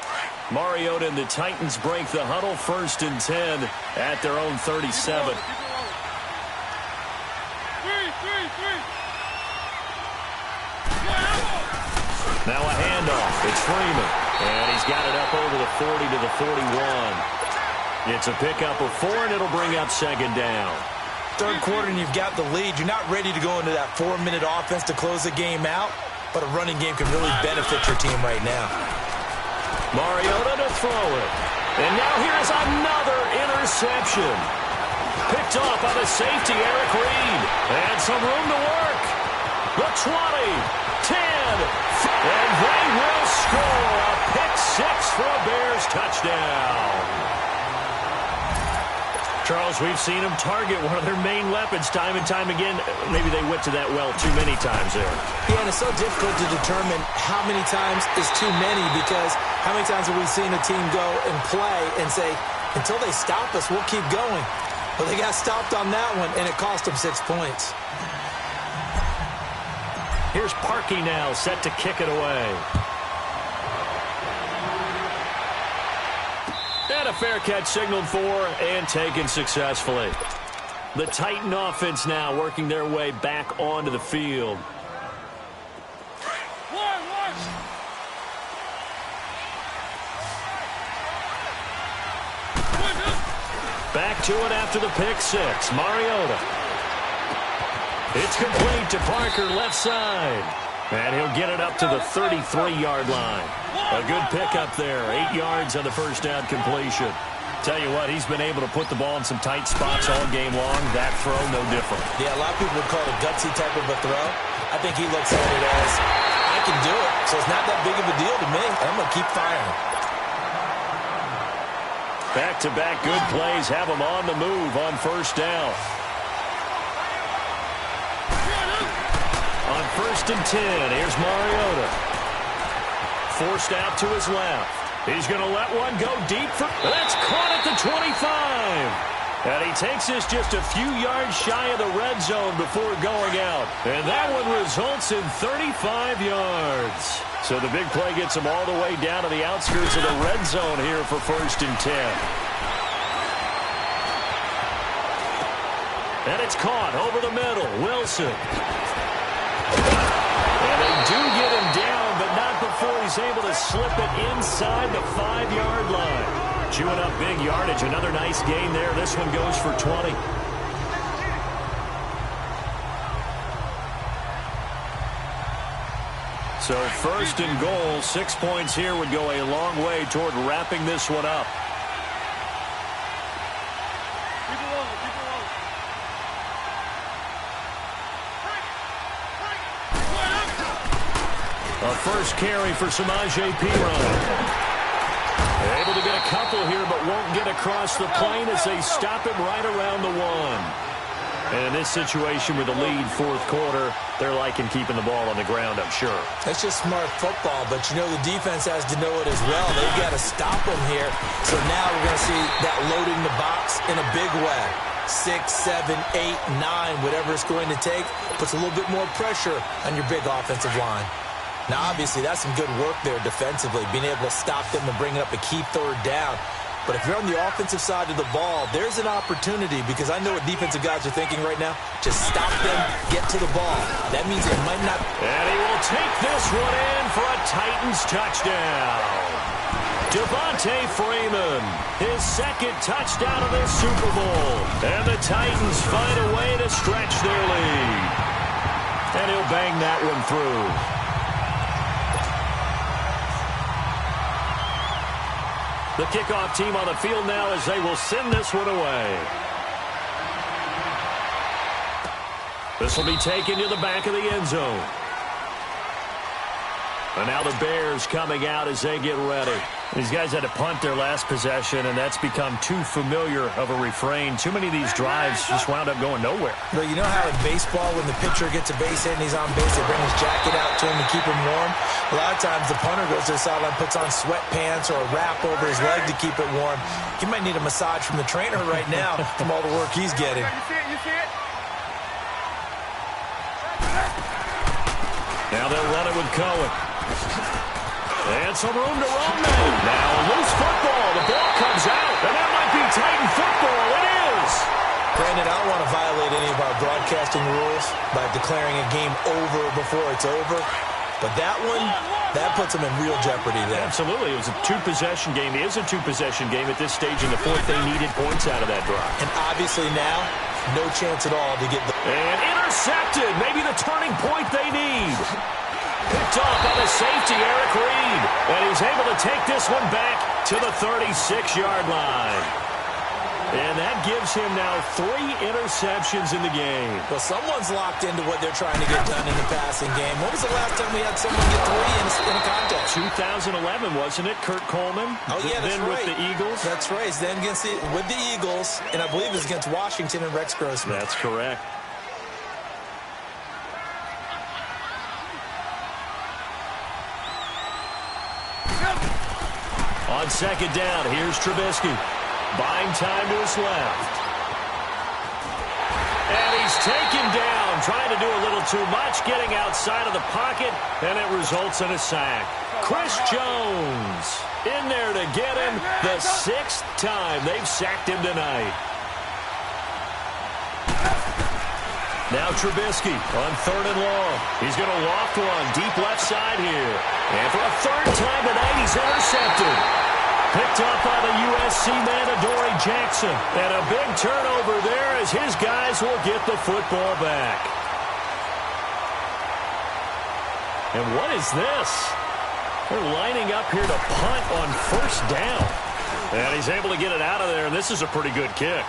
Mariota and the Titans break the huddle, 1st and 10 at their own 37. Now a handoff. It's Freeman. And he's got it up over the 40 to the 41. It's a pickup of 4, and it'll bring up 2nd down. Third quarter, and you've got the lead. You're not ready to go into that 4-minute offense to close the game out, but a running game can really benefit your team right now. Mariota to throw it. And now here's another interception. Picked off by the safety, Eric Reed. And some room to work. The 20, 10, and they will score a pick-6 for a Bears touchdown. Charles, we've seen them target one of their main weapons time and time again. Maybe they went to that well too many times there. Yeah, and it's so difficult to determine how many times is too many, because how many times have we seen a team go and play and say, until they stop us, we'll keep going. Well, they got stopped on that one, and it cost them 6 points. Here's Parkey now, set to kick it away. And a fair catch signaled for and taken successfully. The Titan offense now working their way back onto the field. Back to it after the pick-6. Mariota. It's complete to Parker, left side. And he'll get it up to the 33-yard line. A good pickup there. 8 yards on the first down completion. Tell you what, he's been able to put the ball in some tight spots all game long. That throw, no different. Yeah, a lot of people would call it a gutsy type of a throw. I think he looks at it as, I can do it, so it's not that big of a deal to me. I'm going to keep firing. Back-to-back good plays have him on the move on first down. On 1st and 10, here's Mariota. Forced out to his left. He's going to let one go deep. That's caught at the 25. And he takes this just a few yards shy of the red zone before going out. And that one results in 35 yards. So the big play gets him all the way down to the outskirts of the red zone here for 1st and 10. And it's caught over the middle. Wilson. And they do get him down, but not before he's able to slip it inside the 5-yard line. Chewing up big yardage. Another nice gain there. This one goes for 20. So 1st and goal, 6 points here would go a long way toward wrapping this one up. A first carry for Samaje Perine. Able to get a couple here, but won't get across the plane as they stop him right around the 1. And in this situation with the lead, 4th quarter, they're liking keeping the ball on the ground, I'm sure. That's just smart football, but you know the defense has to know it as well. They've got to stop them here. So now we're going to see that loading the box in a big way. 6, 7, 8, 9, whatever it's going to take, puts a little bit more pressure on your big offensive line. Now, obviously, that's some good work there defensively, being able to stop them and bring up a key 3rd down. But if you're on the offensive side of the ball, there's an opportunity, because I know what defensive guys are thinking right now. Just stop them, get to the ball. That means it might not. And he will take this one in for a Titans touchdown. Devontae Freeman, his 2nd touchdown of this Super Bowl. And the Titans find a way to stretch their lead. And he'll bang that one through. The kickoff team on the field now as they will send this one away. This will be taken to the back of the end zone. And now the Bears coming out as they get ready. These guys had to punt their last possession, and that's become too familiar of a refrain. Too many of these drives just wound up going nowhere. But you know how in baseball, when the pitcher gets a base hit and he's on base, they bring his jacket out to him to keep him warm? A lot of times the punter goes to the sideline, puts on sweatpants or a wrap over his leg to keep it warm. He might need a massage from the trainer right now from all the work he's getting. You see it? Now they'll run it with Cohen. And some room to roam now. Now a loose football. The ball comes out. And that might be Titan football. It is. Brandon, I don't want to violate any of our broadcasting rules by declaring a game over before it's over. But that one, that puts them in real jeopardy there. Absolutely. It was a two-possession game. It is a two-possession game at this stage in the fourth. They needed points out of that drive. And obviously now, no chance at all to get the... And intercepted. Maybe the turning point they need. Picked off by the safety, Eric Reed. And he's able to take this one back to the 36-yard line. And that gives him now 3 interceptions in the game. Well, someone's locked into what they're trying to get done in the passing game. When was the last time we had someone get 3 in a contest? 2011, wasn't it? Kurt Coleman. Oh, yeah, that's then right. with the Eagles. That's right. Then with the Eagles, and I believe it was against Washington and Rex Grossman. That's correct. On second down, here's Trubisky. Buying time to his left. And he's taken down, trying to do a little too much, getting outside of the pocket, and it results in a sack. Chris Jones in there to get him the 6th time they've sacked him tonight. Now Trubisky on 3rd and long. He's going to loft one deep left side here. And for a 3rd time tonight, he's intercepted. Picked up by the USC man, Adoree Jackson. And a big turnover there as his guys will get the football back. And what is this? They're lining up here to punt on 1st down. And he's able to get it out of there, and this is a pretty good kick.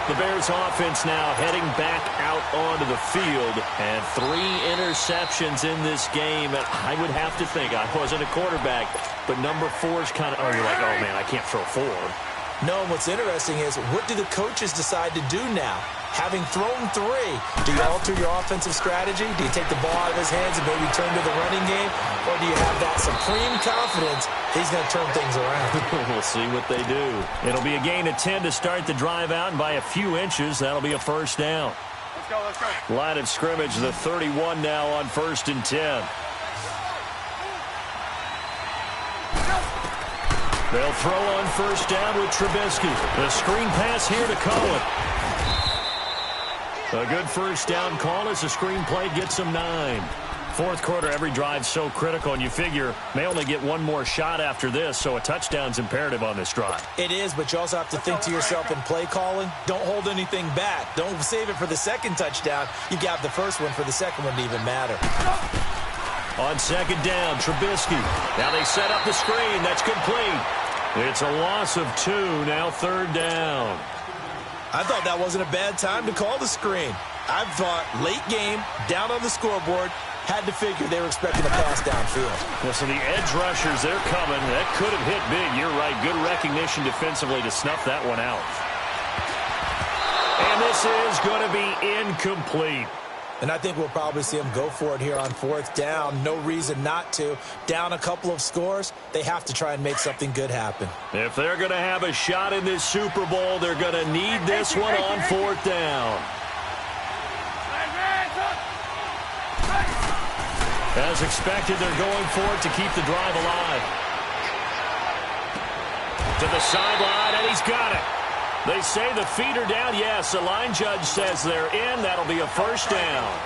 The Bears offense now heading back out onto the field, and 3 interceptions in this game. And I would have to think, I wasn't a quarterback, but number 4 is kind of, you're like, oh man, I can't throw 4. No, what's interesting is, what do the coaches decide to do now? Having thrown 3, do you alter your offensive strategy? Do you take the ball out of his hands and maybe turn to the running game? Or do you have that supreme confidence he's going to turn things around? We'll see what they do. It'll be a gain of 10 to start the drive out, and by a few inches, that'll be a 1st down. Let's go, let's go. Line of scrimmage, the 31 now on 1st and 10. They'll throw on 1st down with Trubisky. The screen pass here to Cohen. A good 1st down call as the screen play gets them 9. 4th quarter, every drive's so critical, and you figure may only get one more shot after this, so a touchdown's imperative on this drive. It is, but you also have to think to yourself in play calling, don't hold anything back. Don't save it for the 2nd touchdown. You got the 1st one for the 2nd one to even matter. On 2nd down, Trubisky. Now they set up the screen. That's complete. It's a loss of 2, now 3rd down. I thought that wasn't a bad time to call the screen. I thought late game, down on the scoreboard, had to figure they were expecting a pass downfield. Well, so the edge rushers, they're coming. That could have hit big. You're right. Good recognition defensively to snuff that one out. And this is going to be incomplete. And I think we'll probably see them go for it here on 4th down. No reason not to. Down a couple of scores, they have to try and make something good happen. If they're going to have a shot in this Super Bowl, they're going to need this one on 4th down. As expected, they're going for it to keep the drive alive. To the sideline, and he's got it. They say the feet are down. Yes, the line judge says they're in. That'll be a 1st down.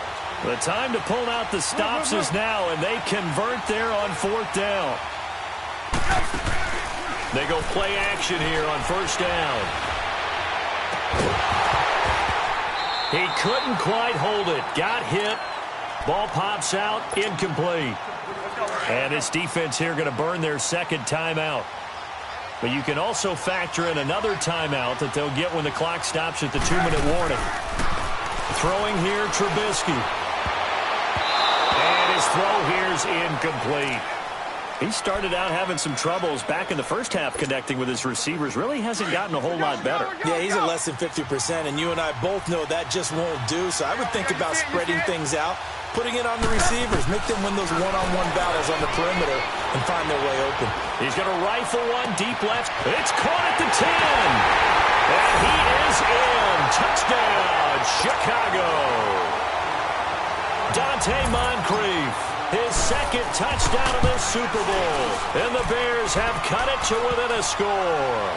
The time to pull out the stops is now, and they convert there on 4th down. They go play action here on 1st down. He couldn't quite hold it. Got hit. Ball pops out. Incomplete. And this defense here going to burn their 2nd timeout. But you can also factor in another timeout that they'll get when the clock stops at the 2-minute warning. Throwing here, Trubisky. And his throw here's incomplete. He started out having some troubles back in the first half connecting with his receivers. Really hasn't gotten a whole lot better. Yeah, he's at less than 50%, and you and I both know that just won't do. So I would think about spreading things out, putting it on the receivers. Make them win those one-on-one battles on the perimeter and find their way open. He's going to rifle one deep left. It's caught at the 10. And he is in. Touchdown, Chicago. Dante Moncrief, his second touchdown of the Super Bowl. And the Bears have cut it to within a score.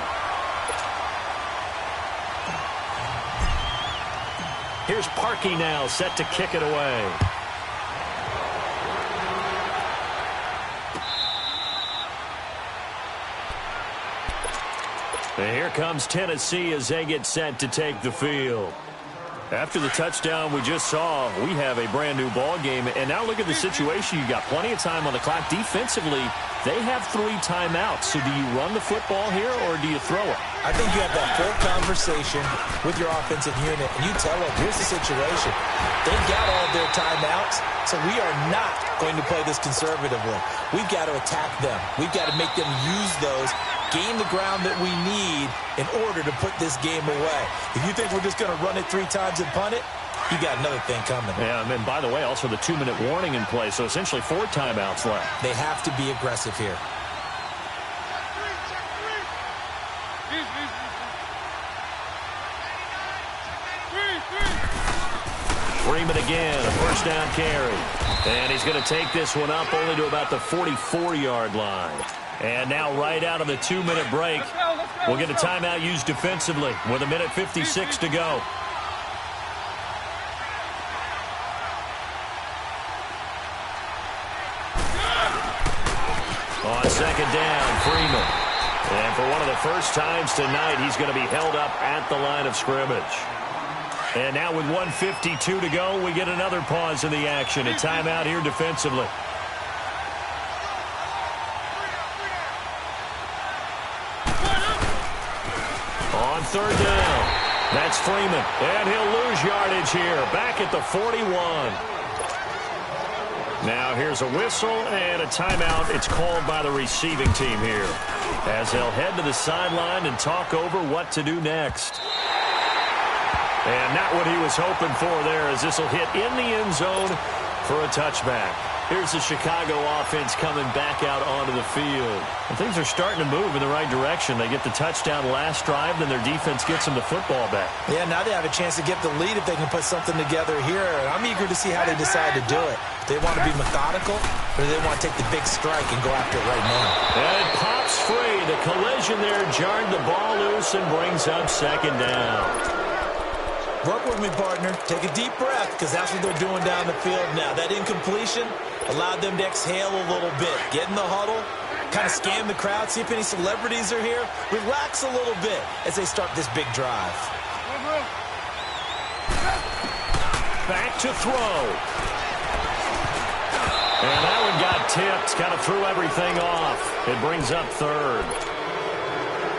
Here's Parkey now, set to kick it away. And here comes Tennessee as they get set to take the field. After the touchdown we just saw, we have a brand-new ball game. And now look at the situation. You got plenty of time on the clock. Defensively, they have 3 timeouts. So do you run the football here or do you throw it? I think you have that full conversation with your offensive unit, and you tell them, here's the situation. They've got all of their timeouts, so we are not going to play this conservatively. We've got to attack them. We've got to make them use those, gain the ground that we need in order to put this game away. If you think we're just going to run it 3 times and punt it, you got another thing coming. Yeah, and by the way, also the 2-minute warning in play, so essentially 4 timeouts left. They have to be aggressive here. Freeman again, a first down carry. And he's going to take this one up only to about the 44-yard line. And now right out of the 2-minute break, we'll get a timeout used defensively with 1:56 to go. On second down, Freeman. And for one of the first times tonight, he's going to be held up at the line of scrimmage. And now with 1:52 to go, we get another pause in the action. A timeout here defensively. On third down, that's Freeman. And he'll lose yardage here, back at the 41. Now here's a whistle and a timeout. It's called by the receiving team here, as they'll head to the sideline and talk over what to do next. And not what he was hoping for there, as this will hit in the end zone for a touchback. Here's the Chicago offense coming back out onto the field. And things are starting to move in the right direction. They get the touchdown last drive, then their defense gets them the football back. Yeah, now they have a chance to get the lead if they can put something together here. And I'm eager to see how they decide to do it. Do they want to be methodical, or do they want to take the big strike and go after it right now? And it pops free. The collision there jarred the ball loose and brings up second down. Work with me, partner. Take a deep breath, because that's what they're doing down the field now. That incompletion allowed them to exhale a little bit. Get in the huddle, kind of scan the crowd, see if any celebrities are here. Relax a little bit as they start this big drive. Back to throw. And that one got tipped, kind of threw everything off. It brings up third.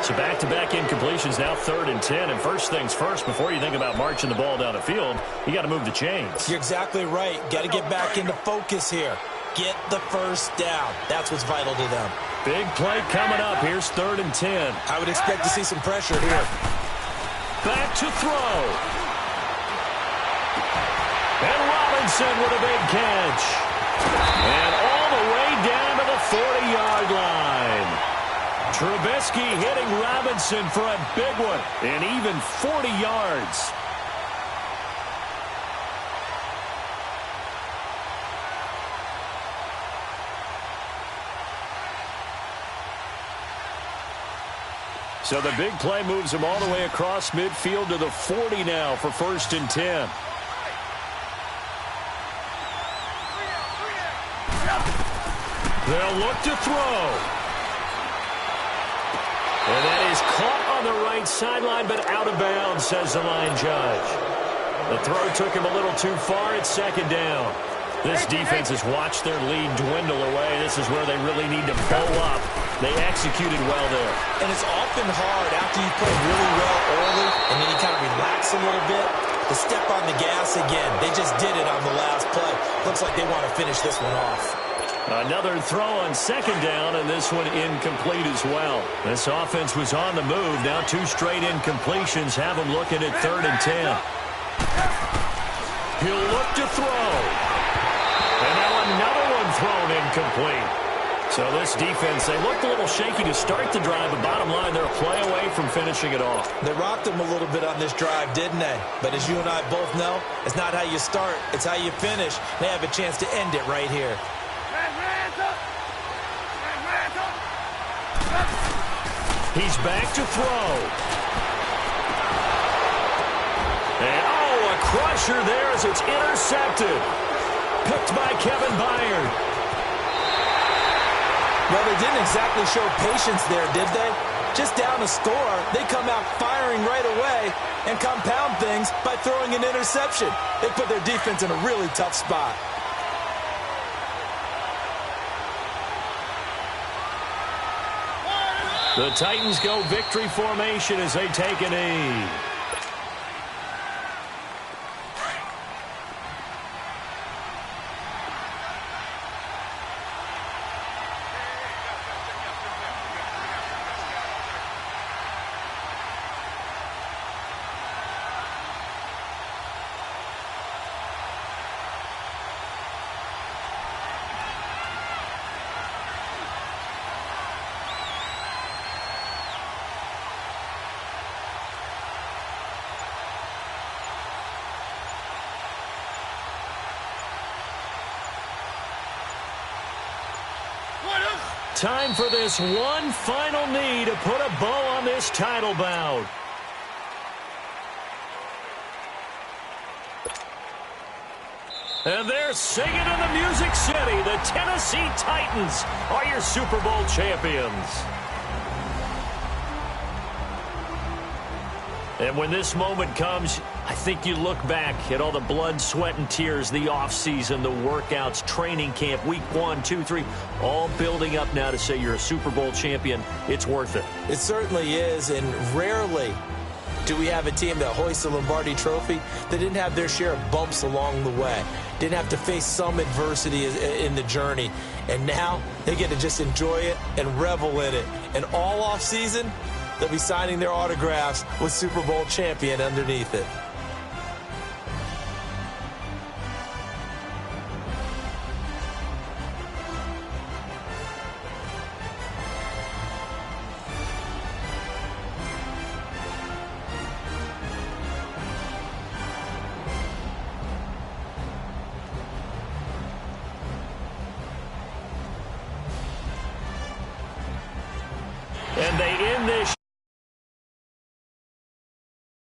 So back-to-back incompletions, now 3rd and 10. And first things first, before you think about marching the ball down the field, you got to move the chains. You're exactly right. Got to get back into focus here. Get the first down. That's what's vital to them. Big play coming up. Here's 3rd and 10. I would expect to see some pressure here. Back to throw. And Robinson with a big catch. And all the way down to the 40-yard line. Trubisky hitting Robinson for a big one, and even 40 yards. So the big play moves him all the way across midfield to the 40 now for 1st and 10. They'll look to throw. And that is caught on the right sideline, but out of bounds, says the line judge. The throw took him a little too far. It's 2nd down. This defense has watched their lead dwindle away. This is where they really need to bow up. They executed well there. And it's often hard after you play really well early, and then you kind of relax a little bit, to step on the gas again. They just did it on the last play. Looks like they want to finish this one off. Another throw on 2nd down, and this one incomplete as well. This offense was on the move. Now 2 straight incompletions have them looking at 3rd and 10. He'll look to throw. incomplete. So this defense, they looked a little shaky to start the drive, but bottom line, they're a play away from finishing it off. They rocked them a little bit on this drive, didn't they? But as you and I both know, it's not how you start, it's how you finish. They have a chance to end it right here. He's back to throw. And, a crusher there as it's intercepted. Picked by Kevin Byard. Well, they didn't exactly show patience there, did they? Just down a score, they come out firing right away and compound things by throwing an interception. They put their defense in a really tough spot. The Titans go victory formation as they take a knee. Time for this one final knee to put a bow on this title bout. And they're singing in the Music City. The Tennessee Titans are your Super Bowl champions. And when this moment comes, I think you look back at all the blood, sweat, and tears, the offseason, the workouts, training camp, week 1, 2, 3, all building up now to say you're a Super Bowl champion. It's worth it. It certainly is, and rarely do we have a team that hoists the Lombardi Trophy that didn't have their share of bumps along the way, didn't have to face some adversity in the journey, and now they get to just enjoy it and revel in it. And all offseason, they'll be signing their autographs with Super Bowl champion underneath it. And they end this